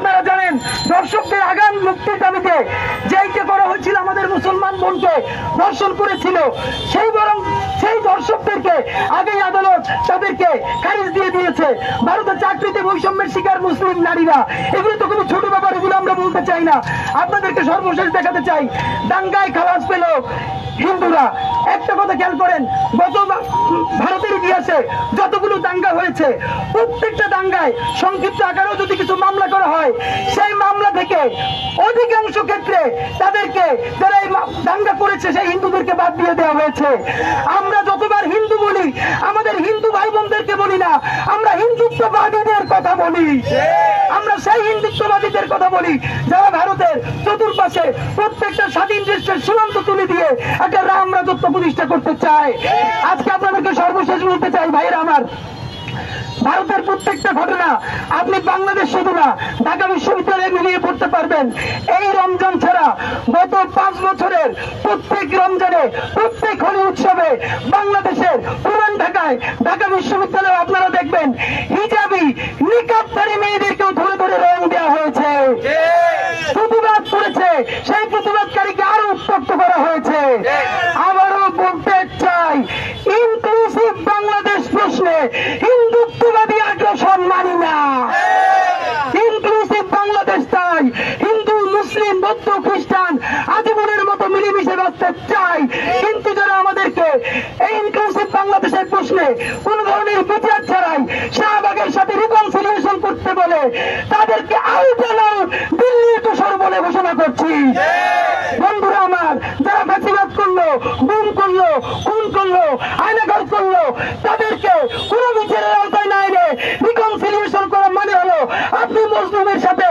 আপনারা জানেন দর্শকদের আগাম মুক্তির দাবিতে যেইটা করা হয়েছিল, আমাদের মুসলমান বোনকে ধর্ষণ করেছিল, সেই দর্শকদেরকে আগেই আদালত তাদেরকে খারিজ দিয়ে দিয়েছে। ভারতের চাকরিতে বৈষম্যের শিকার মুসলিম নারীরা, এগুলো তো কোনো ছোট ব্যাপার, এগুলো আমরা বলতে চাই না। আপনাদেরকে সর্বশেষ দেখাতে চাই, দাঙ্গায় খালাস পেল হিন্দুরা। একটা কথা খেয়াল করেন, গত ভারতের ইতিহাসে যতগুলো দাঙ্গা হয়েছে, প্রত্যেকটা দাঙ্গায় সংক্ষিপ্ত আকারেও যদি কিছু মামলা করা হয়, সেই মামলা থেকে অধিকাংশ ক্ষেত্রে তাদেরকে, যারা এই দাঙ্গা করেছে সেই হিন্দুদেরকে বাদ দিয়ে দেওয়া হয়েছে। আমরা যতবার হিন্দু বলি, আমাদের হিন্দু ভাই বোনদেরকে বলি না, আমরা হিন্দুত্ববাদীদের কথা বলি। আমরা সেই হিন্দুত্ববাদীদের কথা বলি যারা ভারতের চতুর্পাশে প্রত্যেকটা স্বাধীন দেশের সীমান্ত তুলে দিয়ে একটা রাম রাজত্ব প্রতিষ্ঠা করতে চায়। আজকে আপনাদেরকে সর্বশেষ বলতে চাই, ভাইয়েরা আমার, ভারতের প্রত্যেকটা ঘটনা আপনি বাংলাদেশ শুধু না, ঢাকা বিশ্ববিদ্যালয়ে মিলিয়ে পড়তে পারবেন। এই রমজান ছাড়া গত 5 বছরের প্রত্যেক রমজানে, প্রত্যেক হোলি উৎসবে বাংলাদেশের পুরান ঢাকায়, ঢাকা বিশ্ববিদ্যালয়ে আপনারা দেখবেন হিজাবি নিকাবধারী মেয়েদেরকেও ধরে ধরে রং দেওয়া হয়েছে, প্রতিবাদ করেছে, সেই প্রতিবাদকারীকে আরো উত্তপ্ত করা হয়েছে। আবারও বলতে চাই, ইনক্লুসিভ বাংলাদেশ প্রশ্নে হিন্দুত্ববাদী আগ্রাসন মানি না। ইনক্লুসিভ বাংলাদেশ চাই, হিন্দু মুসলিম বৌদ্ধ খ্রিস্টান আজীবনের মতো মিলেমিশে বাঁচতে চাই। কিন্তু যারা আমাদেরকে এই ইনক্লুসিভ বাংলাদেশের প্রশ্নে কোন ধরনের বিচার ছাড়াই শাহবাগের সাথে রিকনসিলিয়েশন করতে বলে, তাদেরকে আউট অ্যান্ড আউট দিল্লি তুষার বলে ঘোষণা করছি। বন্ধুরা আমার, যারা ফাঁসিবাদ করলো, গুম করলো, খুন করলো, আয়নাঘর করলো, তাদেরকে কোন বিচারের আওতায় না এনে রিকনসিলিয়েশন করা মানে হলো আপনি মুসলিমের সাথে